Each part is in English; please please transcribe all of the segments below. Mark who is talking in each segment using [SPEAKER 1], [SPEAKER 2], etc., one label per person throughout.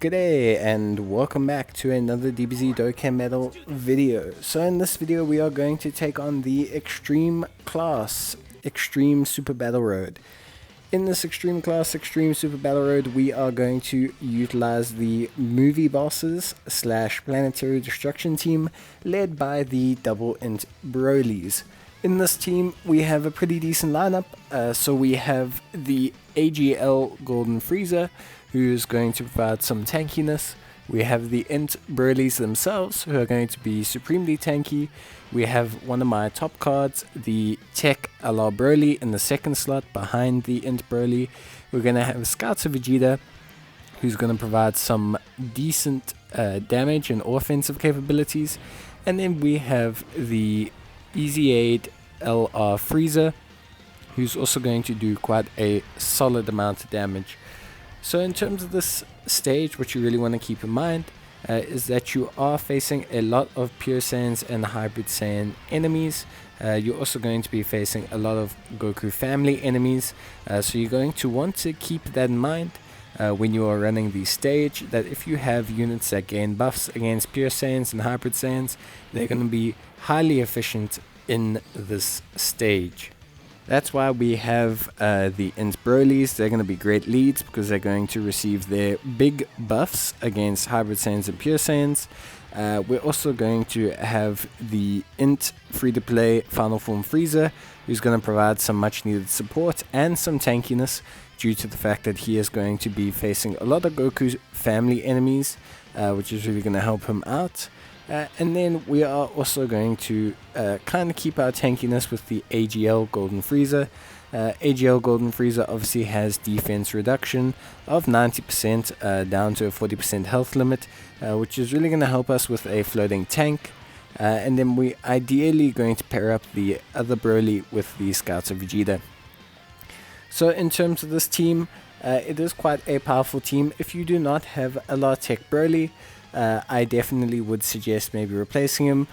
[SPEAKER 1] G'day and welcome back to another DBZ Dokkan Battle video. So in this video we are going to take on the Extreme class, Extreme Super Battle Road. In this Extreme class, Extreme Super Battle Road, we are going to utilize the movie bosses / planetary destruction team led by the Double Int Brolys. In this team we have a pretty decent lineup, so we have the AGL Golden Frieza, who's going to provide some tankiness. We have the Int Brolys themselves, who are going to be supremely tanky. We have one of my top cards, the Tech a la Broly, in the second slot behind the Int Broly. We're going to have Scouts of Vegeta, who's going to provide some decent damage and offensive capabilities. And then we have the Easy Aid LR Frieza, who's also going to do quite a solid amount of damage. So in terms of this stage, what you really want to keep in mind is that you are facing a lot of Pure Saiyans and Hybrid Saiyan enemies. You're also going to be facing a lot of Goku family enemies, so you're going to want to keep that in mind when you are running the stage, that if you have units that gain buffs against Pure Saiyans and Hybrid Saiyans, they're going to be highly efficient in this stage. That's why we have the Int Brolys. They're going to be great leads because they're going to receive their big buffs against Hybrid Saiyans and Pure Saiyans. We're also going to have the Int free-to-play Final Form Frieza, who's going to provide some much needed support and some tankiness due to the fact that he is going to be facing a lot of Goku's family enemies, which is really going to help him out. And then we are also going to kind of keep our tankiness with the AGL Golden Frieza. AGL Golden Frieza obviously has defense reduction of 90% down to a 40% health limit, which is really going to help us with a floating tank. And then we ideally going to pair up the other Broly with the Scouts of Vegeta. So in terms of this team, it is quite a powerful team. If you do not have a Tech Broly, I definitely would suggest maybe replacing him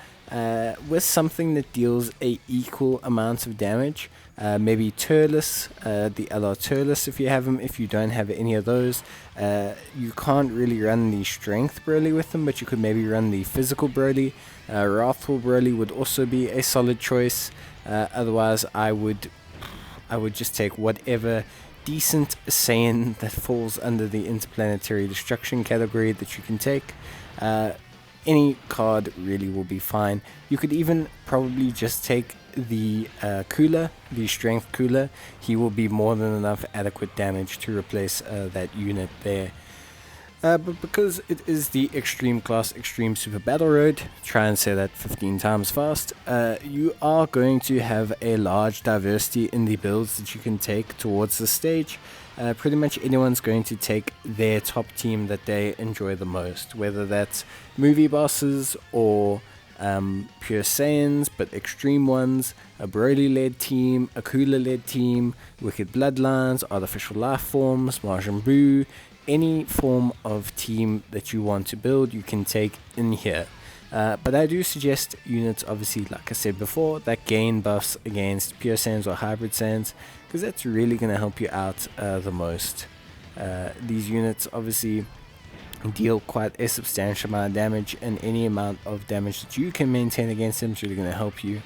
[SPEAKER 1] with something that deals a equal amount of damage. Maybe Turles, the LR Turles if you have him. If you don't have any of those, you can't really run the Strength Broly with them, but you could maybe run the Physical Broly. Wrathful Broly would also be a solid choice. Otherwise, I would just take whatever decent Saiyan that falls under the interplanetary destruction category that you can take. Any card really will be fine. You could even probably just take the Cooler, the Strength Cooler. He will be more than enough adequate damage to replace that unit there. But because it is the Extreme class, Extreme Super Battle Road, try and say that 15 times fast, you are going to have a large diversity in the builds that you can take towards the stage. Pretty much anyone's going to take their top team that they enjoy the most, whether that's movie bosses or Pure Saiyans, but extreme ones, a Broly-led team, a Cooler-led team, Wicked Bloodlines, Artificial Life Forms, Majin Buu. Any form of team that you want to build, you can take in here. But I do suggest units, obviously, like I said before, that gain buffs against Pure Saiyans or Hybrid Saiyans, because that's really going to help you out the most. These units obviously deal quite a substantial amount of damage, and any amount of damage that you can maintain against them is really going to help you.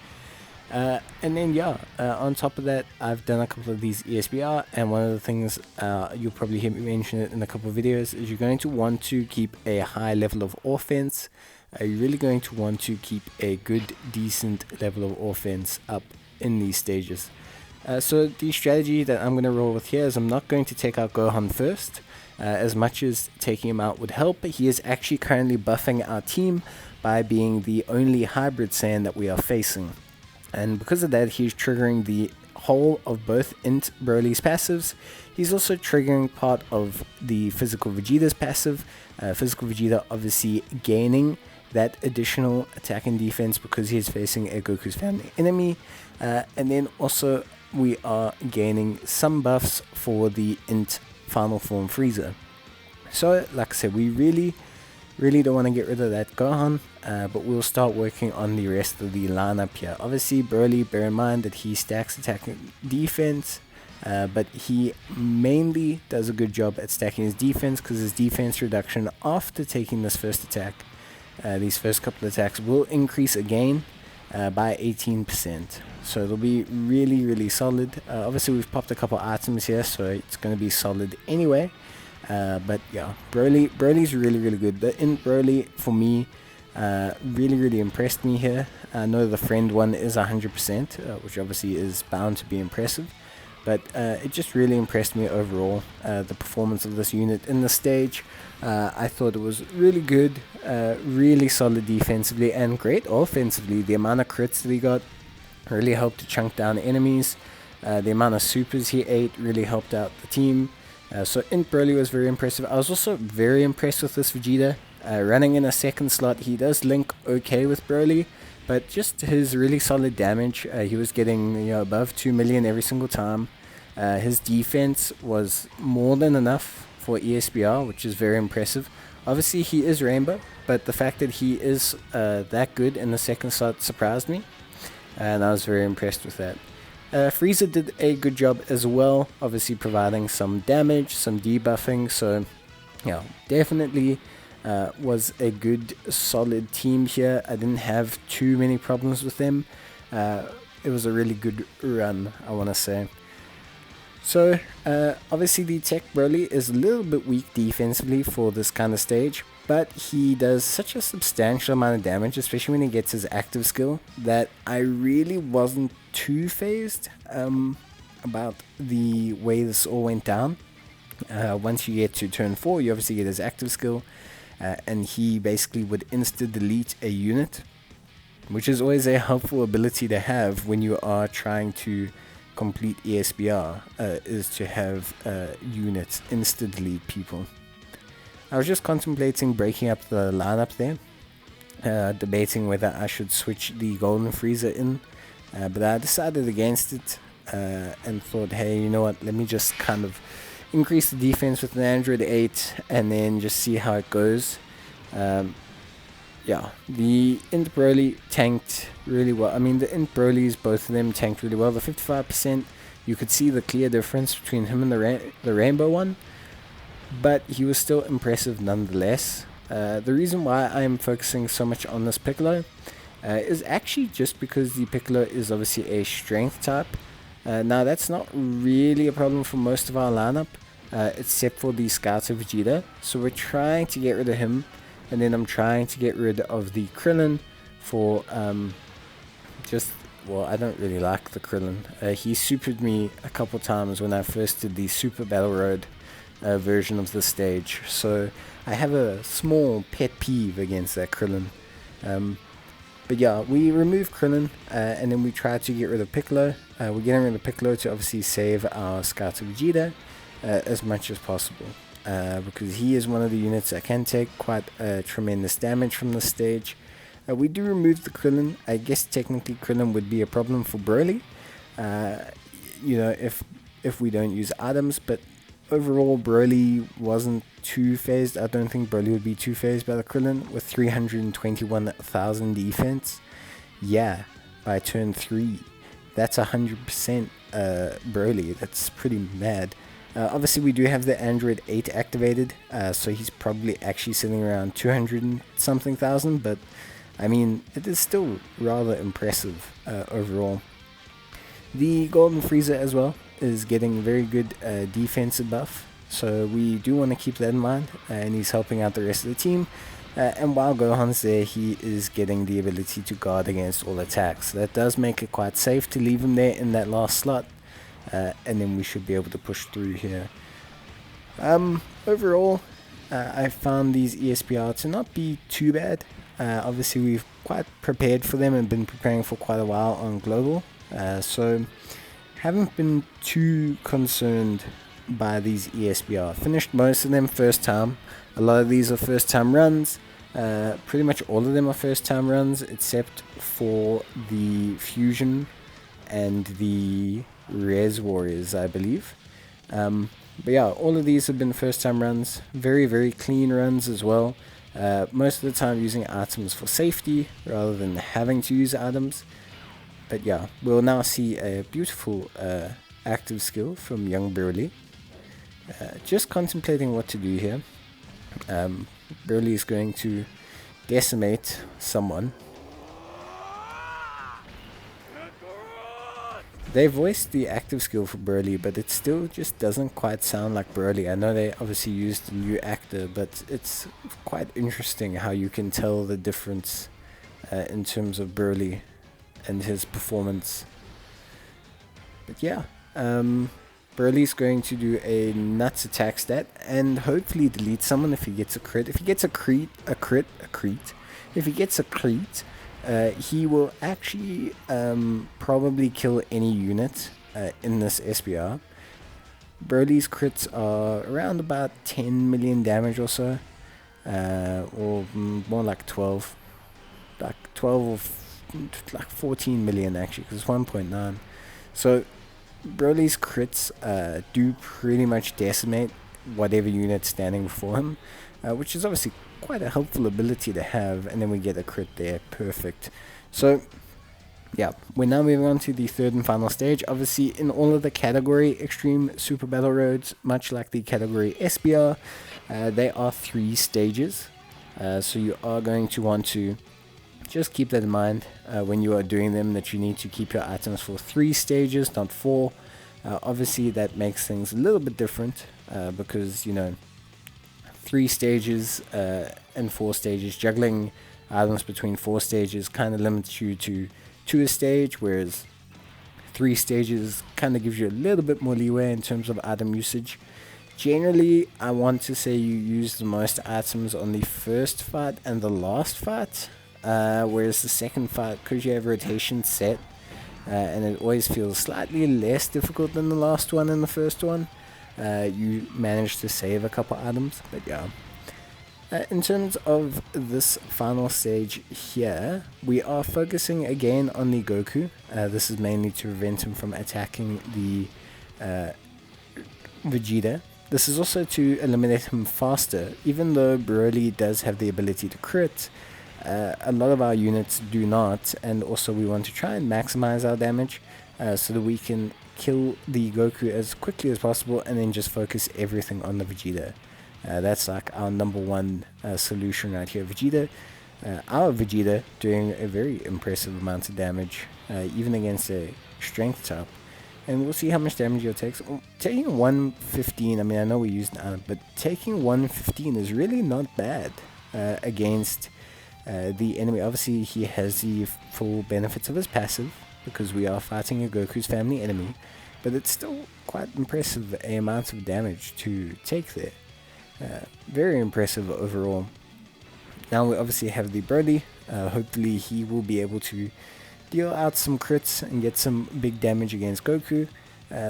[SPEAKER 1] And then on top of that, I've done a couple of these ESBR, and one of the things you'll probably hear me mention it in a couple of videos is you're going to want to keep a high level of offense. You're really going to want to keep a good, decent level of offense up in these stages. So the strategy that I'm going to roll with here is I'm not going to take out Gohan first. As much as taking him out would help, he is actually currently buffing our team by being the only Hybrid Saiyan that we are facing. And because of that, he's triggering the whole of both Int Broly's passives. He's also triggering part of the Physical Vegeta's passive. Physical Vegeta obviously gaining that additional attack and defense because he's facing a Goku's family enemy. And then also we are gaining some buffs for the Int Final Form Frieza. So like I said, we really don't want to get rid of that Gohan, but we'll start working on the rest of the lineup here. Obviously Broly, bear in mind that he stacks attack and defense, but he mainly does a good job at stacking his defense, because his defense reduction after taking this first attack, these first couple of attacks, will increase again by 18%. So it'll be really, really solid. Obviously, we've popped a couple items here, so it's going to be solid anyway. But yeah, Broly's really, really good. The Int Broly, for me, really, really impressed me here. I know the friend one is 100%, which obviously is bound to be impressive. But it just really impressed me overall, the performance of this unit in the stage. I thought it was really good, really solid defensively, and great offensively. The amount of crits that he got really helped to chunk down enemies. The amount of supers he ate really helped out the team. So Int Broly was very impressive. I was also very impressed with this Vegeta. Running in a second slot, he does link okay with Broly, but just his really solid damage, he was getting above 2 million every single time. His defense was more than enough for ESBR, which is very impressive. Obviously, he is Rainbow, but the fact that he is that good in the second slot surprised me, and I was very impressed with that. Frieza did a good job as well, obviously providing some damage, some debuffing, so yeah, definitely was a good solid team here. I didn't have too many problems with them. It was a really good run, I want to say. So obviously the Tech Broly is a little bit weak defensively for this kind of stage, but he does such a substantial amount of damage, especially when he gets his active skill, that I really wasn't too phased about the way this all went down. Once you get to turn 4, you obviously get his active skill, and he basically would insta-delete a unit, which is always a helpful ability to have when you are trying to complete ESBR, is to have units insta-delete people. I was just contemplating breaking up the lineup there, debating whether I should switch the Golden Frieza in, but I decided against it, and thought, hey, you know what, let me just kind of increase the defense with an Android 8 and then just see how it goes. Yeah, the Int Broly tanked really well. I mean, the Int Brolys, both of them tanked really well. The 55%, you could see the clear difference between him and the Rainbow one, but he was still impressive nonetheless. The reason why I am focusing so much on this Piccolo is actually just because the Piccolo is obviously a strength type. Now, that's not really a problem for most of our lineup, except for the Scouter Vegeta. So we're trying to get rid of him. And then I'm trying to get rid of the Krillin for well, I don't really like the Krillin. He supered me a couple times when I first did the Super Battle Road version of the stage. So I have a small pet peeve against that Krillin. But yeah, we remove Krillin, and then we try to get rid of Piccolo. We're getting rid of Piccolo to obviously save our Scouter Vegeta as much as possible. Because he is one of the units that can take quite tremendous damage from the stage. We do remove the Krillin. I guess technically Krillin would be a problem for Broly, if we don't use items, but overall Broly wasn't too phased. I don't think Broly would be too phased by the Krillin with 321,000 defense. Yeah, by turn 3, that's 100% Broly. That's pretty mad. Obviously, we do have the Android 8 activated, so he's probably actually sitting around 200 and something thousand, but I mean, it is still rather impressive overall. The Golden Frieza as well is getting very good defensive buff, so we do want to keep that in mind, and he's helping out the rest of the team. And while Gohan's there, he is getting the ability to guard against all attacks. That does make it quite safe to leave him there in that last slot. And then we should be able to push through here. Overall, I found these ESPR to not be too bad. Obviously, we've quite prepared for them and been preparing for quite a while on Global. So, haven't been too concerned by these ESPR. Finished most of them first time. A lot of these are first time runs. Pretty much all of them are first time runs, except for the Fusion and the Res Warriors, I believe. But yeah, all of these have been first time runs. Very, very clean runs as well. Most of the time using items for safety rather than having to use items. But yeah, we'll now see a beautiful active skill from young Burley. Just contemplating what to do here. Burley is going to decimate someone. They voiced the active skill for Burley, but it still just doesn't quite sound like Burley. I know they obviously used a new actor, but it's quite interesting how you can tell the difference in terms of Burley and his performance. But yeah, Burley's going to do a nuts attack stat and hopefully delete someone if he gets a crit. If he gets if he gets a crit, he will actually probably kill any unit in this SBR. Burley's crits are around about 10 million damage or so, or more like 12. Like 12 or like 14 million actually, because it's 1.9. So Broly's crits do pretty much decimate whatever unit's standing before him, which is obviously quite a helpful ability to have, and then we get a crit there. Perfect. So yeah, we're now moving on to the third and final stage. Obviously, in all of the category Extreme Super Battle Roads, much like the category SBR, they are 3 stages. So you are going to want to just keep that in mind when you are doing them, that you need to keep your items for 3 stages, not 4. Obviously, that makes things a little bit different because, you know, 3 stages and 4 stages, juggling items between 4 stages kind of limits you to a stage, whereas 3 stages kind of gives you a little bit more leeway in terms of item usage. Generally, I want to say you use the most items on the first fight and the last fight, whereas the second fight, because you have rotation set, and it always feels slightly less difficult than the last one and the first one, you manage to save a couple items. But yeah, in terms of this final stage here, we are focusing again on the Goku. This is mainly to prevent him from attacking the Vegeta. This is also to eliminate him faster. Even though Broly does have the ability to crit, a lot of our units do not, and also we want to try and maximize our damage so that we can kill the Goku as quickly as possible and then just focus everything on the Vegeta. That's like our number one solution right here. Our Vegeta doing a very impressive amount of damage, even against a strength type. And we'll see how much damage it takes. Taking 115, I mean, I know we used but taking 115 is really not bad against the enemy. Obviously, he has the full benefits of his passive, because we are fighting a Goku's family enemy, but it's still quite impressive amount of damage to take there. Very impressive overall. Now we obviously have the Broly. Hopefully he will be able to deal out some crits and get some big damage against Goku.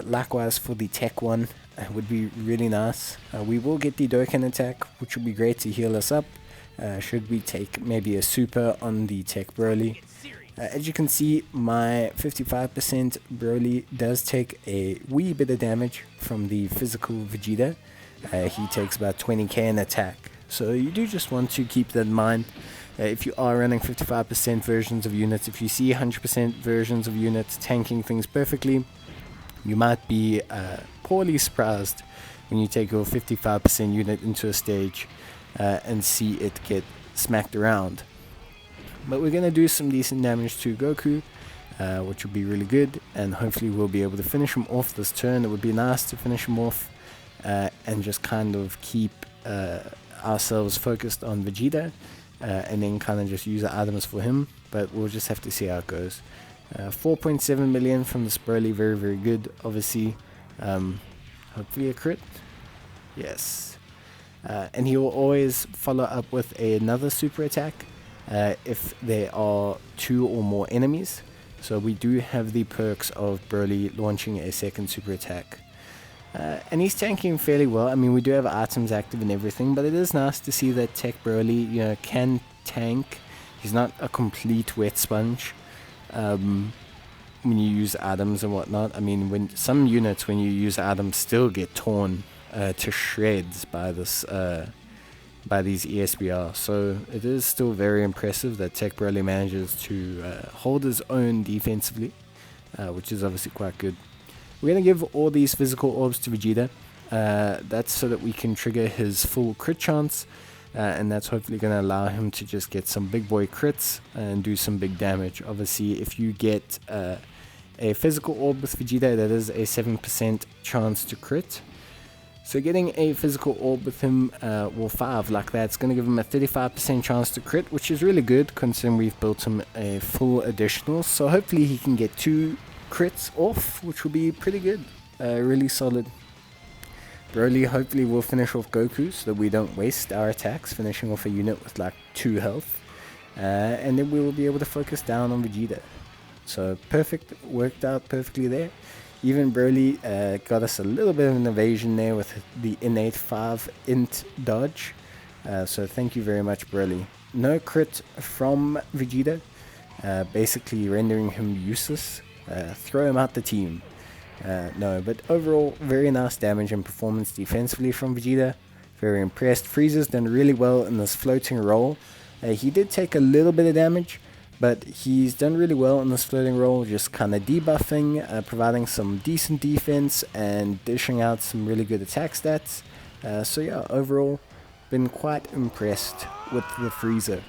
[SPEAKER 1] Likewise for the tech one, would be really nice. We will get the Dokkan attack, which will be great to heal us up. Should we take maybe a super on the tech Broly. As you can see, my 55% Broly does take a wee bit of damage from the physical Vegeta. He takes about 20k in attack. So you do just want to keep that in mind. If you are running 55% versions of units, if you see 100% versions of units tanking things perfectly, you might be poorly surprised when you take your 55% unit into a stage and see it get smacked around. But we're going to do some decent damage to Goku, which will be really good, and hopefully we'll be able to finish him off this turn. It would be nice to finish him off and just kind of keep ourselves focused on Vegeta, and then kind of just use the items for him, but we'll just have to see how it goes. 4.7 million from this Broly, very, very good. Obviously, hopefully a crit. Yes. And he will always follow up with another super attack if there are 2 or more enemies. So we do have the perks of Broly launching a second super attack. And he's tanking fairly well. I mean, we do have items active and everything, but it is nice to see that Tech Broly, you know, can tank. He's not a complete wet sponge when you use items and whatnot. I mean, when some units, when you use items, still get torn to shreds by this by these ESBR. So it is still very impressive that Tech Broly manages to hold his own defensively, which is obviously quite good. We're going to give all these physical orbs to Vegeta. That's so that we can trigger his full crit chance. And that's hopefully going to allow him to just get some big boy crits and do some big damage. Obviously, if you get a physical orb with Vegeta, that is a 7% chance to crit. So getting a physical orb with him, well 5 like that, it's going to give him a 35% chance to crit, which is really good considering we've built him a full additional. So hopefully he can get 2 crits off, which will be pretty good, really solid. Broly hopefully will finish off Goku so that we don't waste our attacks, finishing off a unit with like 2 health. And then we will be able to focus down on Vegeta. So perfect, worked out perfectly there. Even Broly got us a little bit of an evasion there with the innate 5 int dodge. So thank you very much, Broly. No crit from Vegeta, basically rendering him useless. Throw him out the team. No, but overall, very nice damage and performance defensively from Vegeta. Very impressed. Frieza's done really well in this floating role. He did take a little bit of damage, but he's done really well in this floating role, just kind of debuffing, providing some decent defense, and dishing out some really good attack stats. So yeah, overall, been quite impressed with the Frieza.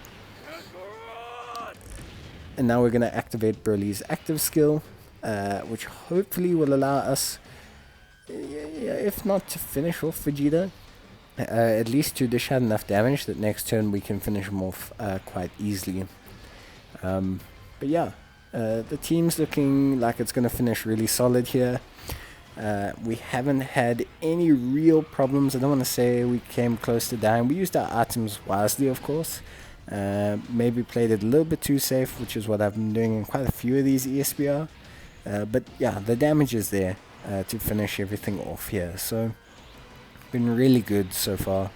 [SPEAKER 1] And now we're going to activate Broly's active skill, which hopefully will allow us, if not to finish off Vegeta, at least to dish out enough damage that next turn we can finish him off quite easily. But yeah, the team's looking like it's going to finish really solid here. We haven't had any real problems. I don't want to say we came close to dying. We used our items wisely, of course. Maybe played it a little bit too safe, which is what I've been doing in quite a few of these ESPR. But yeah, the damage is there to finish everything off here. So, been really good so far.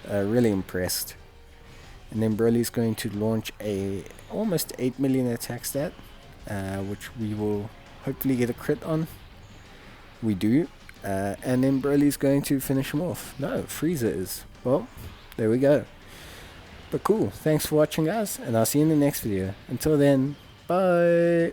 [SPEAKER 1] Really impressed. And then Broly's going to launch a almost 8 million attack stat, which we will hopefully get a crit on. We do. And then Broly's going to finish him off. No, Frieza is. Well, there we go. But cool. Thanks for watching, guys. And I'll see you in the next video. Until then, bye.